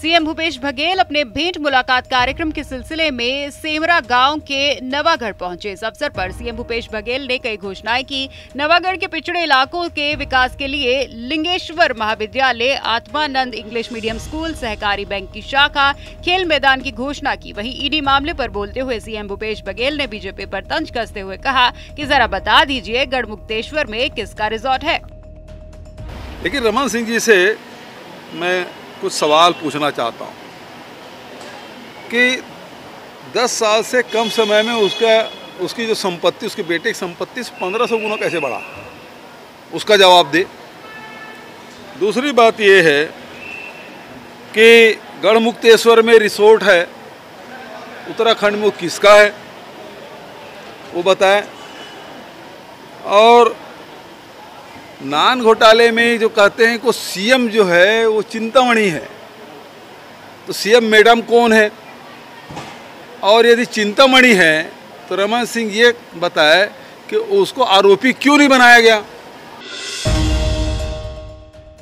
CM Bhupesh Baghel अपने भेंट मुलाकात कार्यक्रम के सिलसिले में सेमरा गांव के नवागढ़ पहुंचे। इस अवसर पर सीएम भूपेश बघेल ने कई घोषणाएं की। नवागढ़ के पिछड़े इलाकों के विकास के लिए लिंगेश्वर महाविद्यालय, आत्मानंद इंग्लिश मीडियम स्कूल, सहकारी बैंक की शाखा, खेल मैदान की घोषणा की। वहीं ईडी मामले पर बोलते हुए सीएम भूपेश बघेल ने बीजेपी पर तंज कसते हुए कहा कि जरा बता दीजिए गढ़मुक्तेश्वर में किसका रिजॉर्ट है। लेकिन रमन सिंह जी से मैं कुछ सवाल पूछना चाहता हूँ कि 10 साल से कम समय में उसकी जो संपत्ति, उसके बेटे की संपत्ति 1500 गुना कैसे बढ़ा, उसका जवाब दे। दूसरी बात यह है कि गढ़मुक्तेश्वर में रिसोर्ट है, उत्तराखंड में वो किसका है वो बताएं। और नान घोटाले में जो कहते हैं कि सीएम जो है वो चिंतामणि है, तो सीएम मैडम कौन है? और यदि चिंतामणि है तो रमन सिंह ये बताए कि उसको आरोपी क्यों नहीं बनाया गया।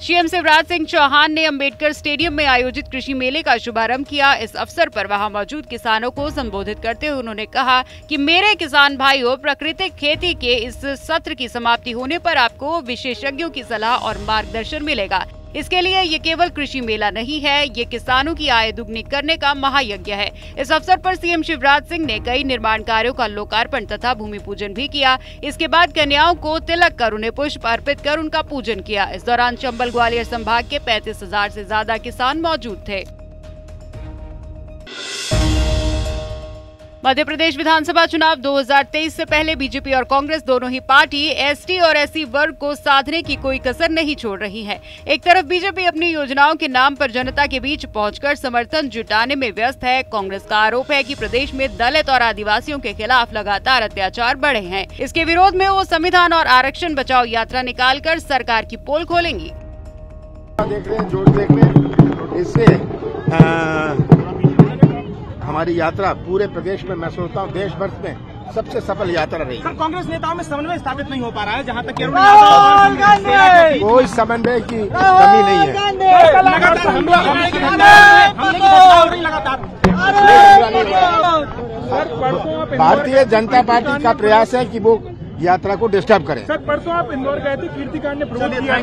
सीएम शिवराज सिंह चौहान ने अंबेडकर स्टेडियम में आयोजित कृषि मेले का शुभारंभ किया। इस अवसर पर वहां मौजूद किसानों को संबोधित करते हुए उन्होंने कहा कि मेरे किसान भाइयों, प्राकृतिक खेती के इस सत्र की समाप्ति होने पर आपको विशेषज्ञों की सलाह और मार्गदर्शन मिलेगा। इसके लिए ये केवल कृषि मेला नहीं है, ये किसानों की आय दुगनी करने का महायज्ञ है। इस अवसर पर सीएम शिवराज सिंह ने कई निर्माण कार्यों का लोकार्पण तथा भूमि पूजन भी किया। इसके बाद कन्याओं को तिलक कर उन्हें पुष्प अर्पित कर उनका पूजन किया। इस दौरान चंबल ग्वालियर संभाग के 35,000 से ज्यादा किसान मौजूद थे। मध्य प्रदेश विधानसभा चुनाव 2023 से पहले बीजेपी और कांग्रेस दोनों ही पार्टी एसटी और एससी वर्ग को साधने की कोई कसर नहीं छोड़ रही है। एक तरफ बीजेपी अपनी योजनाओं के नाम पर जनता के बीच पहुंचकर समर्थन जुटाने में व्यस्त है। कांग्रेस का आरोप है कि प्रदेश में दलित और आदिवासियों के खिलाफ लगातार अत्याचार बढ़े हैं। इसके विरोध में वो संविधान और आरक्षण बचाओ यात्रा निकालकर सरकार की पोल खोलेंगी। इससे हमारी यात्रा पूरे प्रदेश में, मैं सोचता हूँ देश भर में सबसे सफल यात्रा रही। सर, कांग्रेस नेताओं में समन्वय स्थापित नहीं हो पा रहा है, जहाँ तक कोई समन्वय की कमी नहीं है। भारतीय जनता पार्टी का प्रयास है कि वो यात्रा को डिस्टर्ब करें। सर, परसों आप इंदौर गए थे, कीर्तिकांड ने प्रमोट किया।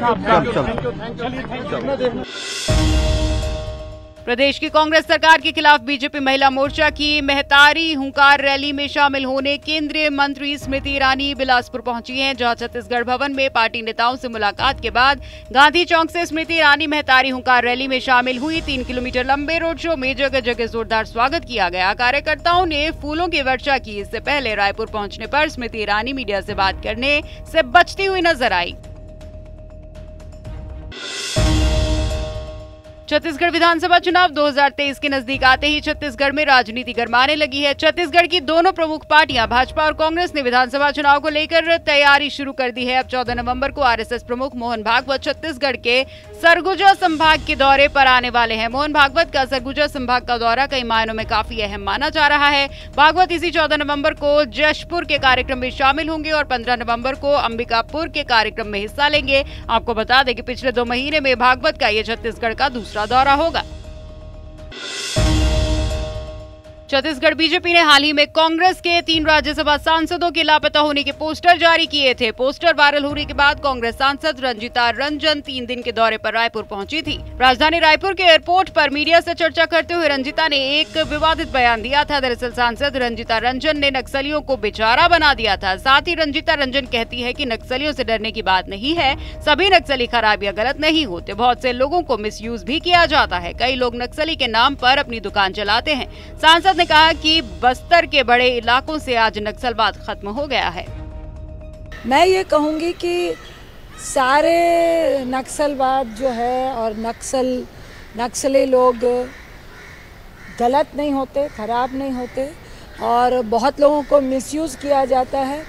प्रदेश की कांग्रेस सरकार के खिलाफ बीजेपी महिला मोर्चा की महतारी हुंकार रैली में शामिल होने केंद्रीय मंत्री स्मृति ईरानी बिलासपुर पहुंची हैं, जहां छत्तीसगढ़ भवन में पार्टी नेताओं से मुलाकात के बाद गांधी चौक से स्मृति ईरानी महतारी हुंकार रैली में शामिल हुई। 3 किलोमीटर लंबे रोड शो में जगह जगह जोरदार स्वागत किया गया। कार्यकर्ताओं ने फूलों की वर्षा की। इससे पहले रायपुर पहुंचने पर स्मृति ईरानी मीडिया से बात करने से बचती हुई नजर आई। छत्तीसगढ़ विधानसभा चुनाव 2023 के नजदीक आते ही छत्तीसगढ़ में राजनीति गरमाने लगी है। छत्तीसगढ़ की दोनों प्रमुख पार्टियां भाजपा और कांग्रेस ने विधानसभा चुनाव को लेकर तैयारी शुरू कर दी है। अब 14 नवंबर को आरएसएस प्रमुख मोहन भागवत छत्तीसगढ़ के सरगुजा संभाग के दौरे पर आने वाले हैं। मोहन भागवत का सरगुजा संभाग का दौरा कई मायनों में काफी अहम माना जा रहा है। भागवत इसी 14 नवंबर को जशपुर के कार्यक्रम में शामिल होंगे और 15 नवंबर को अंबिकापुर के कार्यक्रम में हिस्सा लेंगे। आपको बता दें कि पिछले 2 महीने में भागवत का ये छत्तीसगढ़ का दूसरा दौरा होगा। छत्तीसगढ़ बीजेपी ने हाल ही में कांग्रेस के 3 राज्यसभा सांसदों के लापता होने के पोस्टर जारी किए थे। पोस्टर वायरल होने के बाद कांग्रेस सांसद रंजीता रंजन 3 दिन के दौरे पर रायपुर पहुंची थी। राजधानी रायपुर के एयरपोर्ट पर मीडिया से चर्चा करते हुए रंजीता ने एक विवादित बयान दिया था। दरअसल सांसद रंजीता रंजन ने नक्सलियों को बेचारा बना दिया था। साथ ही रंजीता रंजन कहती है कि नक्सलियों से डरने की बात नहीं है, सभी नक्सली खराब या गलत नहीं होते, बहुत से लोगों को मिसयूज भी किया जाता है। कई लोग नक्सली के नाम पर अपनी दुकान चलाते हैं। सांसद ने कहा कि बस्तर के बड़े इलाकों से आज नक्सलवाद खत्म हो गया है। मैं ये कहूँगी कि सारे नक्सलवाद जो है और नक्सली लोग गलत नहीं होते, खराब नहीं होते, और बहुत लोगों को मिसयूज किया जाता है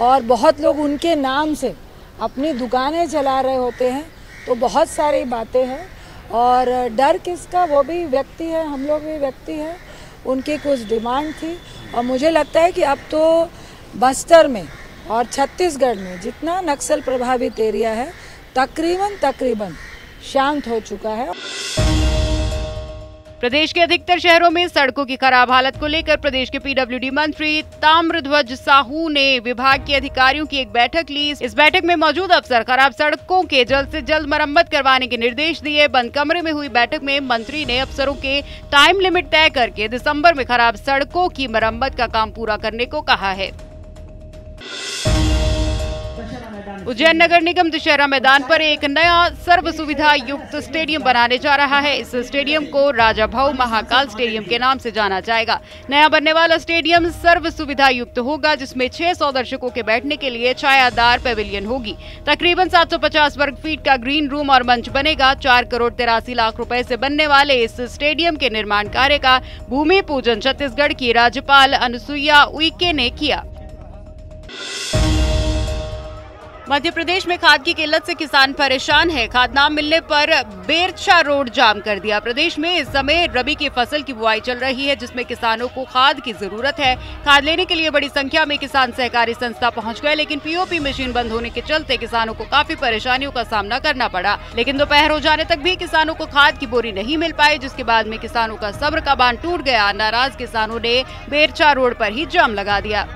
और बहुत लोग उनके नाम से अपनी दुकानें चला रहे होते हैं। तो बहुत सारी बातें हैं और डर किसका, वो भी व्यक्ति है, हम लोग भी व्यक्ति हैं। उनकी कुछ डिमांड थी और मुझे लगता है कि अब तो बस्तर में और छत्तीसगढ़ में जितना नक्सल प्रभावित एरिया है तकरीबन शांत हो चुका है। प्रदेश के अधिकतर शहरों में सड़कों की खराब हालत को लेकर प्रदेश के पीडब्ल्यूडी मंत्री ताम्रध्वज साहू ने विभाग के अधिकारियों की एक बैठक ली। इस बैठक में मौजूद अफसर खराब सड़कों के जल्द से जल्द मरम्मत करवाने के निर्देश दिए। बंद कमरे में हुई बैठक में मंत्री ने अफसरों के टाइम लिमिट तय करके दिसंबर में खराब सड़कों की मरम्मत का काम पूरा करने को कहा है। उज्जैन नगर निगम दशहरा मैदान पर एक नया सर्व सुविधा युक्त स्टेडियम बनाने जा रहा है। इस स्टेडियम को राजा भाऊ महाकाल स्टेडियम के नाम से जाना जाएगा। नया बनने वाला स्टेडियम सर्व सुविधा युक्त होगा, जिसमें 600 दर्शकों के बैठने के लिए छायादार पैविलियन होगी। तकरीबन 750 वर्ग फीट का ग्रीन रूम और मंच बनेगा। 4 करोड़ 83 लाख रुपए से बनने वाले इस स्टेडियम के निर्माण कार्य का भूमि पूजन छत्तीसगढ़ की राज्यपाल अनुसुईया उइके ने किया। मध्य प्रदेश में खाद की किल्लत से किसान परेशान है। खाद न मिलने पर बेरछा रोड जाम कर दिया। प्रदेश में इस समय रबी की फसल की बुआई चल रही है, जिसमें किसानों को खाद की जरूरत है। खाद लेने के लिए बड़ी संख्या में किसान सहकारी संस्था पहुंच गए, लेकिन पीओपी मशीन बंद होने के चलते किसानों को काफी परेशानियों का सामना करना पड़ा। लेकिन दोपहर हो जाने तक भी किसानों को खाद की बोरी नहीं मिल पाई, जिसके बाद में किसानों का सब्र का बांध टूट गया। नाराज किसानों ने बेरछा रोड पर ही जाम लगा दिया।